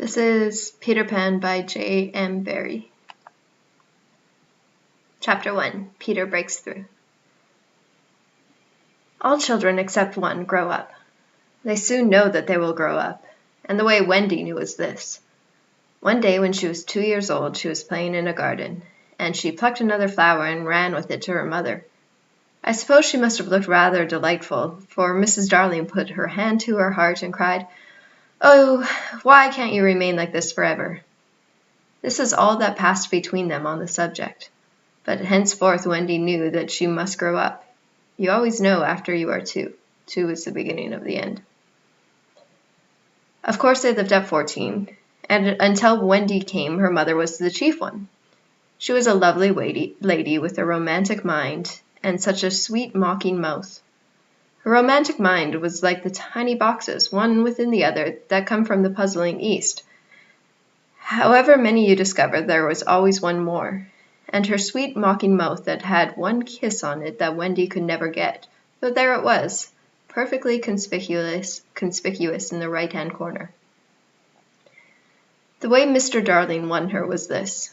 This is Peter Pan by J.M. Barrie. Chapter 1. Peter Breaks Through. All children except one grow up. They soon know that they will grow up, and the way Wendy knew was this. One day when she was 2 years old, she was playing in a garden, and she plucked another flower and ran with it to her mother. I suppose she must have looked rather delightful, for Mrs. Darling put her hand to her heart and cried, "Oh, why can't you remain like this forever?" This is all that passed between them on the subject. But henceforth Wendy knew that she must grow up. You always know after you are 2. 2 is the beginning of the end. Of course they lived at 14, and until Wendy came, her mother was the chief one. She was a lovely lady with a romantic mind and such a sweet mocking mouth. Her romantic mind was like the tiny boxes, one within the other, that come from the puzzling East. However many you discover, there was always one more, and her sweet mocking mouth that had one kiss on it that Wendy could never get, but there it was, perfectly conspicuous in the right-hand corner. The way Mr. Darling won her was this.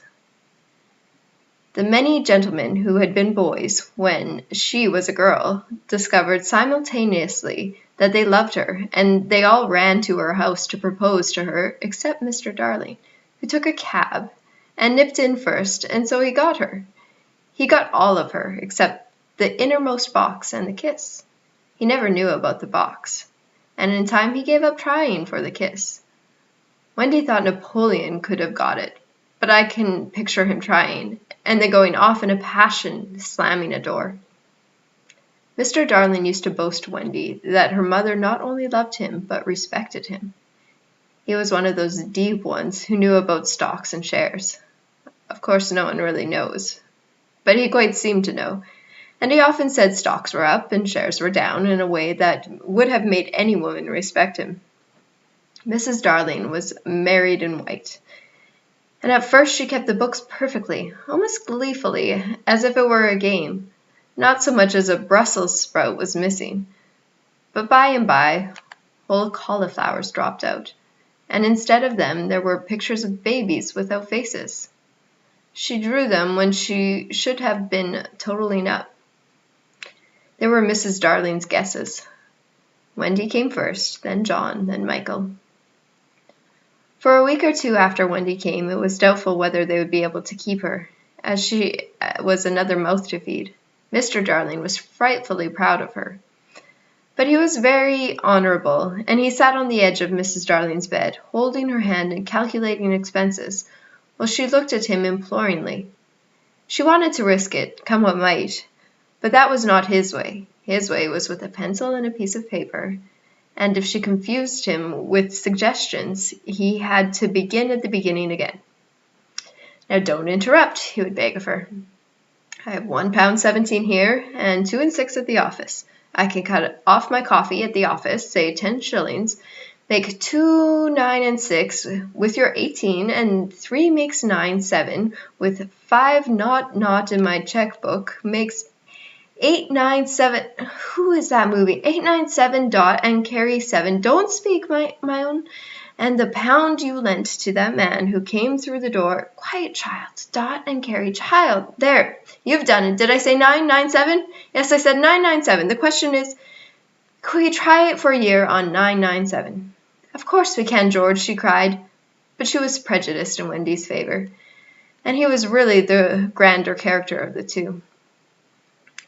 The many gentlemen who had been boys when she was a girl discovered simultaneously that they loved her, and they all ran to her house to propose to her, except Mr. Darling, who took a cab and nipped in first, and so he got her. He got all of her, except the innermost box and the kiss. He never knew about the box, and in time he gave up trying for the kiss. Wendy thought Napoleon could have got it, but I can picture him trying, and then going off in a passion, slamming a door. Mr. Darling used to boast to Wendy that her mother not only loved him, but respected him. He was one of those deep ones who knew about stocks and shares. Of course, no one really knows, but he quite seemed to know, and he often said stocks were up and shares were down in a way that would have made any woman respect him. Mrs. Darling was married in white, and at first she kept the books perfectly, almost gleefully, as if it were a game, not so much as a Brussels sprout was missing. But by and by, whole cauliflowers dropped out, and instead of them there were pictures of babies without faces. She drew them when she should have been totaling up. They were Mrs. Darling's guesses. Wendy came first, then John, then Michael. For a week or two after Wendy came, it was doubtful whether they would be able to keep her, as she was another mouth to feed. Mr. Darling was frightfully proud of her. But he was very honorable, and he sat on the edge of Mrs. Darling's bed, holding her hand and calculating expenses, while she looked at him imploringly. She wanted to risk it, come what might, but that was not his way. His way was with a pencil and a piece of paper, and if she confused him with suggestions, he had to begin at the beginning again. "Now don't interrupt," he would beg of her. "I have £1.17 here, and 2 and 6 at the office. I can cut off my coffee at the office, say 10 shillings, make 2, 9, and 6, with your 18, and 3 makes 9, 7, with 5 naught in my checkbook, makes 8, 9, 7, who is that moving? 8, 9, 7, dot, and carry 7, don't speak, my own, and the £1 you lent to that man who came through the door, quiet, child, dot, and carry, child, there, you've done it. Did I say 9, 9, 7? Yes, I said 9, 9, 7. The question is, could we try it for a year on 9, 9, 7? Of course we can, George, she cried, but she was prejudiced in Wendy's favor, and he was really the grander character of the two.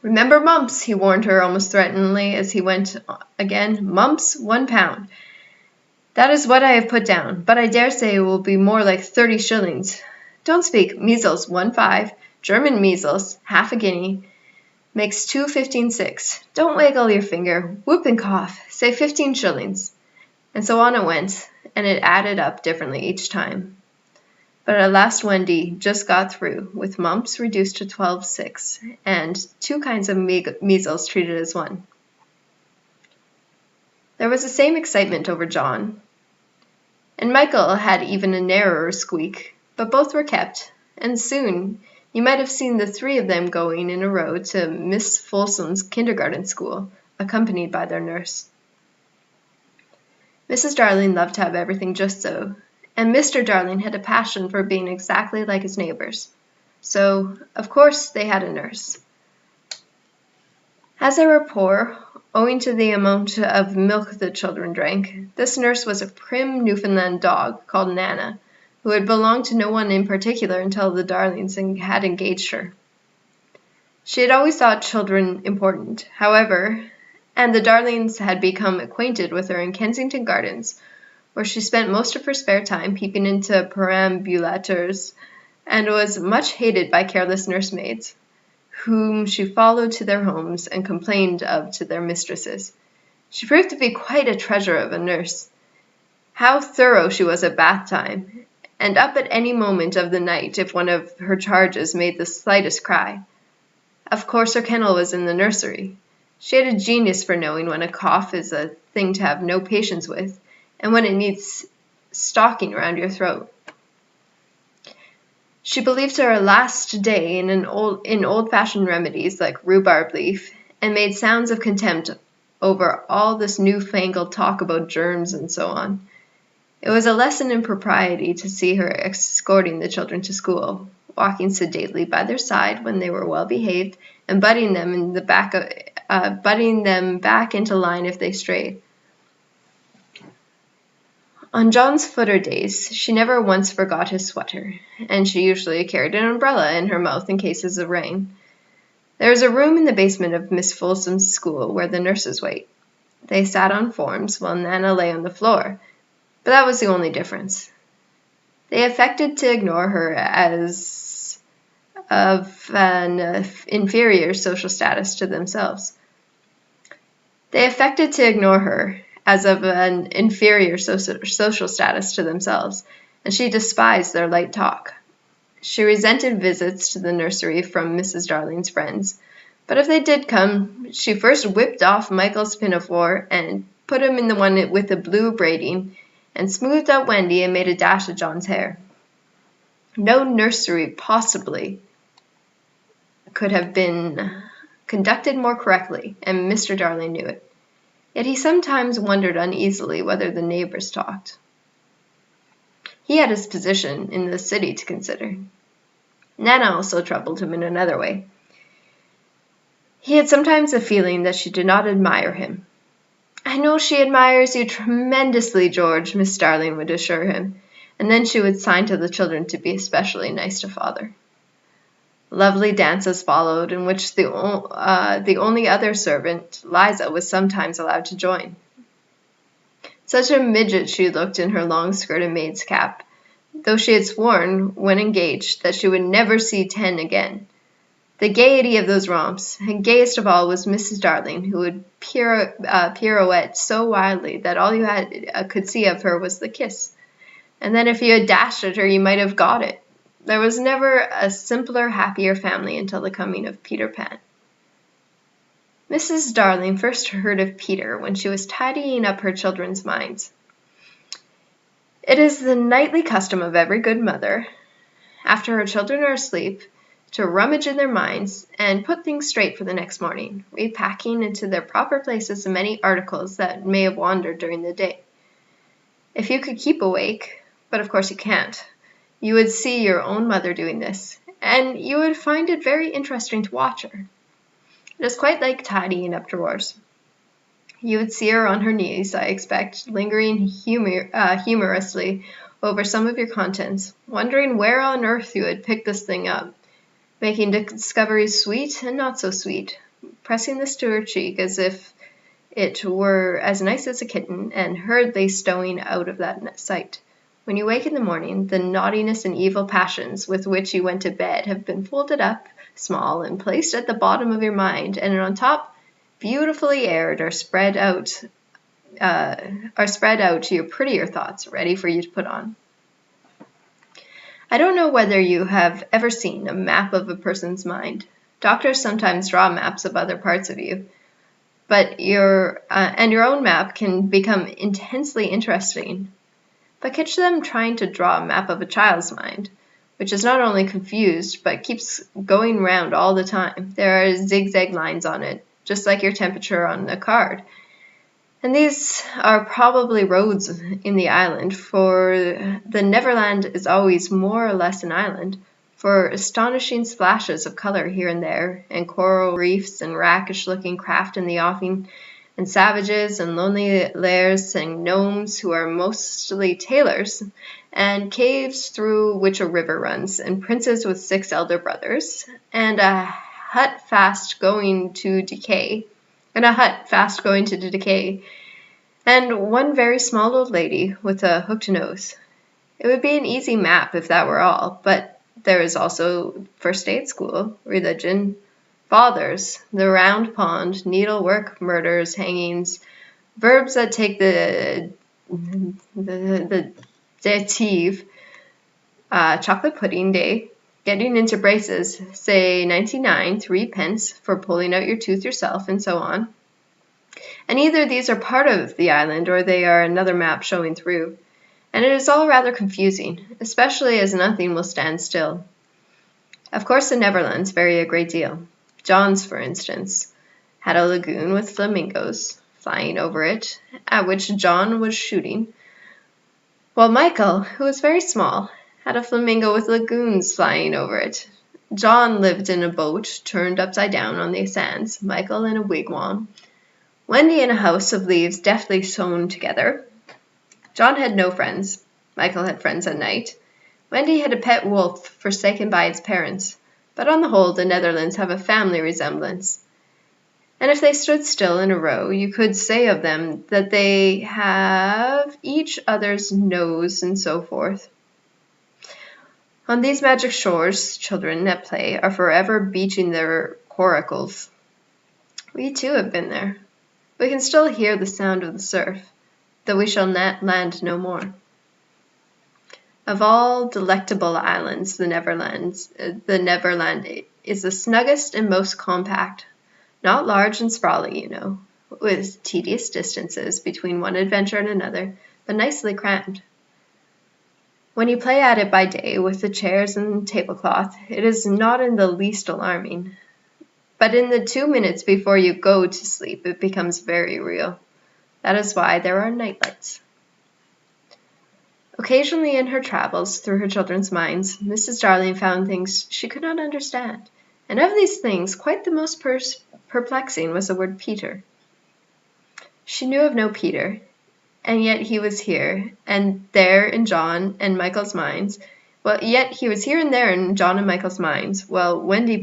"Remember mumps," he warned her almost threateningly as he went again. "Mumps, £1. That is what I have put down, but I dare say it will be more like 30 shillings. Don't speak. Measles, 1.5. German measles, half a guinea, makes 2, 15, 6. Don't waggle your finger. Whoop and cough. Say 15 shillings. And so on it went, and it added up differently each time. But at last Wendy just got through, with mumps reduced to 12.6, and 2 kinds of measles treated as 1. There was the same excitement over John, and Michael had even a narrower squeak, but both were kept, and soon you might have seen the 3 of them going in a row to Miss Folsom's kindergarten school, accompanied by their nurse. Mrs. Darling loved to have everything just so, and Mr. Darling had a passion for being exactly like his neighbors. So, of course, they had a nurse. As they were poor, owing to the amount of milk the children drank, this nurse was a prim Newfoundland dog called Nana, who had belonged to no one in particular until the Darlings had engaged her. She had always thought children important, however, and the Darlings had become acquainted with her in Kensington Gardens, where she spent most of her spare time peeping into perambulators, and was much hated by careless nursemaids, whom she followed to their homes and complained of to their mistresses. She proved to be quite a treasure of a nurse. How thorough she was at bath time, and up at any moment of the night if one of her charges made the slightest cry. Of course her kennel was in the nursery. She had a genius for knowing when a cough is a thing to have no patience with, and when it needs stocking around your throat. She believed to her last day in old-fashioned remedies like rhubarb leaf, and made sounds of contempt over all this new-fangled talk about germs and so on. It was a lesson in propriety to see her escorting the children to school, walking sedately by their side when they were well behaved, and butting them back into line if they strayed. On John's footer days, she never once forgot his sweater, and she usually carried an umbrella in her mouth in cases of rain. There is a room in the basement of Miss Folsom's school where the nurses wait. They sat on forms while Nana lay on the floor, but that was the only difference. They affected to ignore her as of an inferior social status to themselves. And she despised their light talk. She resented visits to the nursery from Mrs. Darling's friends, but if they did come, she first whipped off Michael's pinafore and put him in the one with the blue braiding, and smoothed out Wendy and made a dash at John's hair. No nursery possibly could have been conducted more correctly, and Mr. Darling knew it. Yet he sometimes wondered uneasily whether the neighbors talked. He had his position in the city to consider. Nana also troubled him in another way. He had sometimes a feeling that she did not admire him. "I know she admires you tremendously, George," Miss Darling would assure him, and then she would sign to the children to be especially nice to father. Lovely dances followed, in which the only other servant, Liza, was sometimes allowed to join. Such a midget she looked in her long-skirted maid's cap, though she had sworn, when engaged, that she would never see 10 again. The gaiety of those romps, and gayest of all was Mrs. Darling, who would pirouette so wildly that all you could see of her was the kiss. And then if you had dashed at her, you might have got it. There was never a simpler, happier family until the coming of Peter Pan. Mrs. Darling first heard of Peter when she was tidying up her children's minds. It is the nightly custom of every good mother, after her children are asleep, to rummage in their minds and put things straight for the next morning, repacking into their proper places the many articles that may have wandered during the day. If you could keep awake, but of course you can't, you would see your own mother doing this, and you would find it very interesting to watch her. It is quite like tidying up drawers. You would see her on her knees, I expect, lingering humorously over some of your contents, wondering where on earth you had picked this thing up, making discoveries sweet and not so sweet, pressing this to her cheek as if it were as nice as a kitten, and hurriedly stowing out of that sight. When you wake in the morning, the naughtiness and evil passions with which you went to bed have been folded up, small, and placed at the bottom of your mind, and on top, beautifully aired, are spread out to your prettier thoughts, ready for you to put on. I don't know whether you have ever seen a map of a person's mind. Doctors sometimes draw maps of other parts of you, but your own map can become intensely interesting. But catch them trying to draw a map of a child's mind, which is not only confused, but keeps going round all the time. There are zigzag lines on it, just like your temperature on a card. And these are probably roads in the island, for the Neverland is always more or less an island, for astonishing splashes of color here and there, and coral reefs and rakish-looking craft in the offing, and savages and lonely lairs and gnomes who are mostly tailors, and caves through which a river runs, and princes with 6 elder brothers, and a hut fast going to decay, and one very small old lady with a hooked nose. It would be an easy map if that were all, but there is also first aid school, religion, fathers, the round pond, needlework, murders, hangings, verbs that take the dative, chocolate pudding day, getting into braces, say 99, 3 pence for pulling out your tooth yourself, and so on. And either these are part of the island or they are another map showing through. And it is all rather confusing, especially as nothing will stand still. Of course the Neverlands vary a great deal. John's, for instance, had a lagoon with flamingos flying over it, at which John was shooting, while Michael, who was very small, had a flamingo with lagoons flying over it. John lived in a boat turned upside down on the sands, Michael in a wigwam, Wendy in a house of leaves deftly sewn together. John had no friends. Michael had friends at night. Wendy had a pet wolf forsaken by its parents. But on the whole, the Netherlands have a family resemblance. And if they stood still in a row, you could say of them that they have each other's nose and so forth. On these magic shores, children at play are forever beaching their coracles. We too have been there. We can still hear the sound of the surf, though we shall land no more. Of all delectable islands, the Neverland is the snuggest and most compact, not large and sprawly, you know, with tedious distances between one adventure and another, but nicely crammed. When you play at it by day with the chairs and tablecloth, it is not in the least alarming. But in the 2 minutes before you go to sleep, it becomes very real. That is why there are night lights. Occasionally in her travels through her children's minds, Mrs. Darling found things she could not understand, and of these things quite the most perplexing was the word Peter. She knew of no Peter, and yet he was here and there in John and Michael's minds. While Wendy's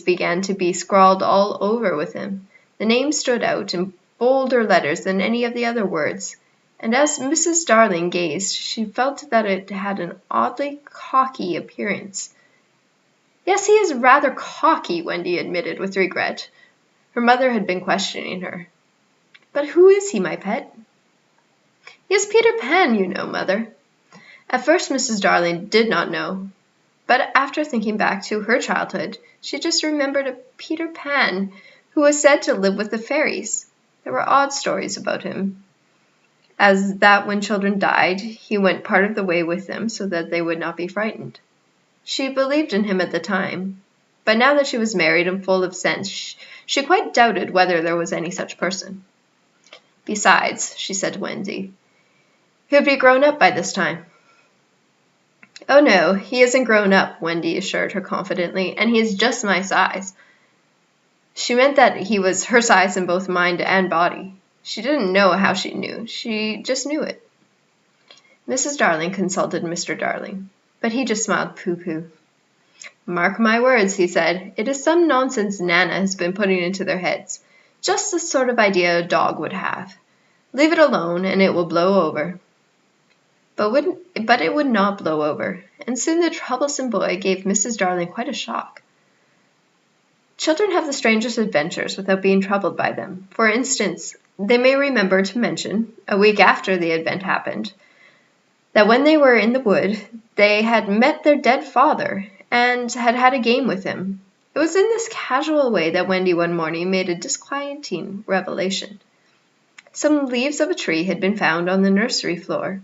began to be scrawled all over with him. The name stood out in bolder letters than any of the other words, and as Mrs. Darling gazed, she felt that it had an oddly cocky appearance. Yes, he is rather cocky, Wendy admitted with regret. Her mother had been questioning her. But who is he, my pet? He is Peter Pan, you know, Mother. At first Mrs. Darling did not know, but after thinking back to her childhood, she just remembered a Peter Pan who was said to live with the fairies. There were odd stories about him, as that when children died, he went part of the way with them so that they would not be frightened. She believed in him at the time, but now that she was married and full of sense, she quite doubted whether there was any such person. Besides, she said to Wendy, he would be grown up by this time. Oh no, he isn't grown up, Wendy assured her confidently, and he is just my size. She meant that he was her size in both mind and body. She didn't know how she knew. She just knew it. Mrs. Darling consulted Mr. Darling, but he just smiled pooh-pooh. Mark my words, he said, it is some nonsense Nana has been putting into their heads. Just the sort of idea a dog would have. Leave it alone, and it will blow over. But it would not blow over, and soon the troublesome boy gave Mrs. Darling quite a shock. Children have the strangest adventures without being troubled by them. For instance, they may remember to mention, a week after the event happened, that when they were in the wood, they had met their dead father and had had a game with him. It was in this casual way that Wendy one morning made a disquieting revelation. Some leaves of a tree had been found on the nursery floor,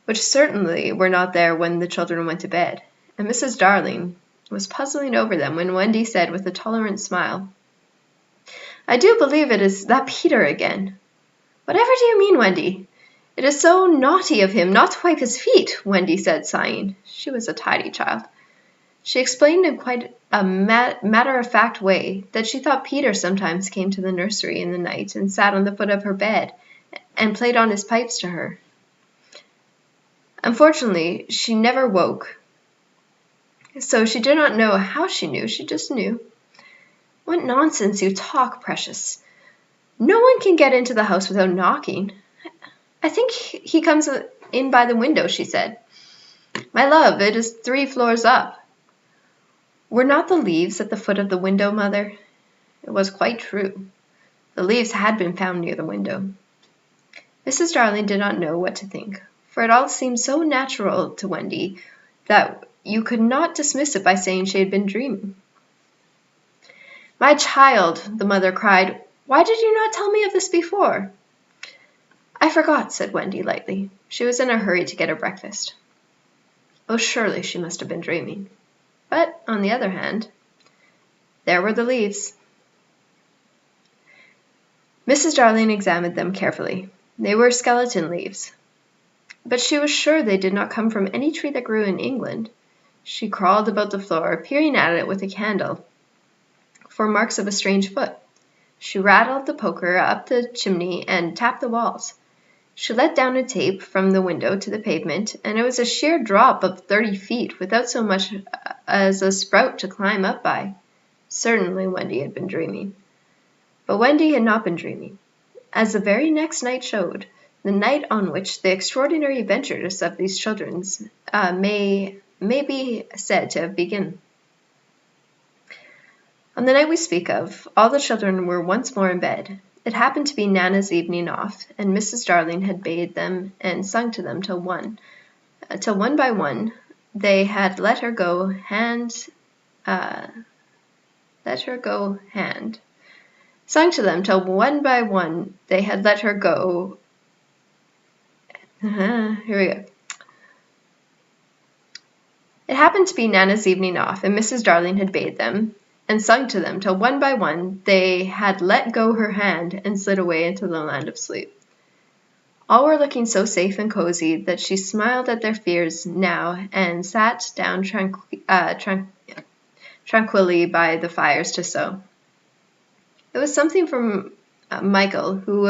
which certainly were not there when the children went to bed, and Mrs. Darling was puzzling over them when Wendy said with a tolerant smile, I do believe it is that Peter again." "Whatever do you mean, Wendy?" "It is so naughty of him not to wipe his feet," Wendy said, sighing. She was a tidy child. She explained in quite a matter-of-fact way that she thought Peter sometimes came to the nursery in the night and sat on the foot of her bed and played on his pipes to her. Unfortunately, she never woke, so she did not know how she knew, she just knew. "What nonsense you talk, Precious. No one can get into the house without knocking." "I think he comes in by the window," she said. "My love, it is 3 floors up." "Were not the leaves at the foot of the window, Mother?" It was quite true. The leaves had been found near the window. Mrs. Darling did not know what to think, for it all seemed so natural to Wendy that you could not dismiss it by saying she had been dreaming. "My child," the mother cried, "why did you not tell me of this before?" "I forgot," said Wendy lightly. She was in a hurry to get her breakfast. Oh, surely she must have been dreaming. But, on the other hand, there were the leaves. Mrs. Darling examined them carefully. They were skeleton leaves. But she was sure they did not come from any tree that grew in England. She crawled about the floor, peering at it with a candle for marks of a strange foot. She rattled the poker up the chimney and tapped the walls. She let down a tape from the window to the pavement, and it was a sheer drop of 30 feet without so much as a sprout to climb up by. Certainly Wendy had been dreaming. But Wendy had not been dreaming. As the very next night showed, the night on which the extraordinary adventures of these children may be said to have begun. On the night we speak of, all the children were once more in bed. It happened to be Nana's evening off, and Mrs. Darling had bathed them and sung to them till one by one they had let her go hand. Sung to them till one by one they had let her go. Here we go. It happened to be Nana's evening off, and Mrs. Darling had bathed them and sung to them till one by one they had let go her hand and slid away into the land of sleep. All were looking so safe and cozy that she smiled at their fears now and sat down tranquilly by the fires to sew. It was something from Michael, who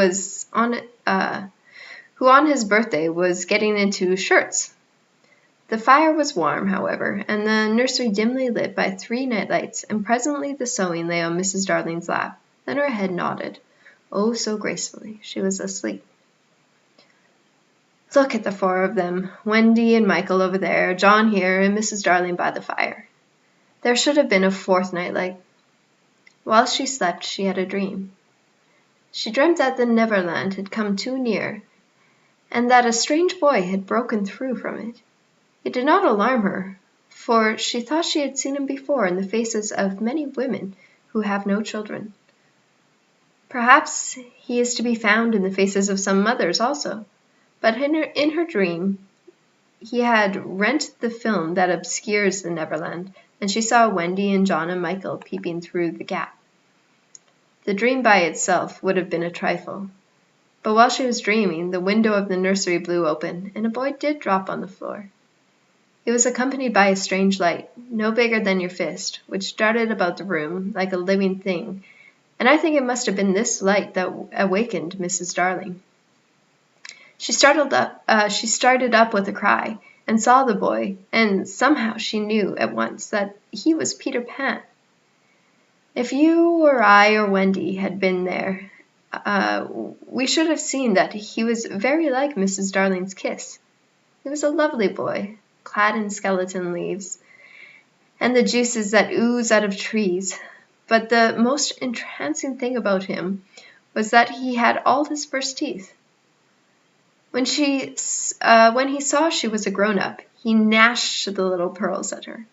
on his birthday was getting into shirts. The fire was warm, however, and the nursery dimly lit by 3 night lights, and presently the sewing lay on Mrs. Darling's lap. Then her head nodded, oh so gracefully. She was asleep. Look at the 4 of them, Wendy and Michael over there, John here, and Mrs. Darling by the fire. There should have been a 4th nightlight. While she slept, she had a dream. She dreamt that the Neverland had come too near, and that a strange boy had broken through from it. It did not alarm her, for she thought she had seen him before in the faces of many women who have no children. Perhaps he is to be found in the faces of some mothers also, but in her dream he had rent the film that obscures the Neverland, and she saw Wendy and John and Michael peeping through the gap. The dream by itself would have been a trifle, but while she was dreaming, the window of the nursery blew open, and a boy did drop on the floor. It was accompanied by a strange light, no bigger than your fist, which darted about the room like a living thing, and I think it must have been this light that awakened Mrs. Darling. She started up with a cry, and saw the boy, and somehow she knew at once that he was Peter Pan. If you or I or Wendy had been there, we should have seen that he was very like Mrs. Darling's kiss. He was a lovely boy, clad in skeleton leaves, and the juices that ooze out of trees. But the most entrancing thing about him was that he had all his first teeth. When he saw she was a grown-up, he gnashed the little pearls at her.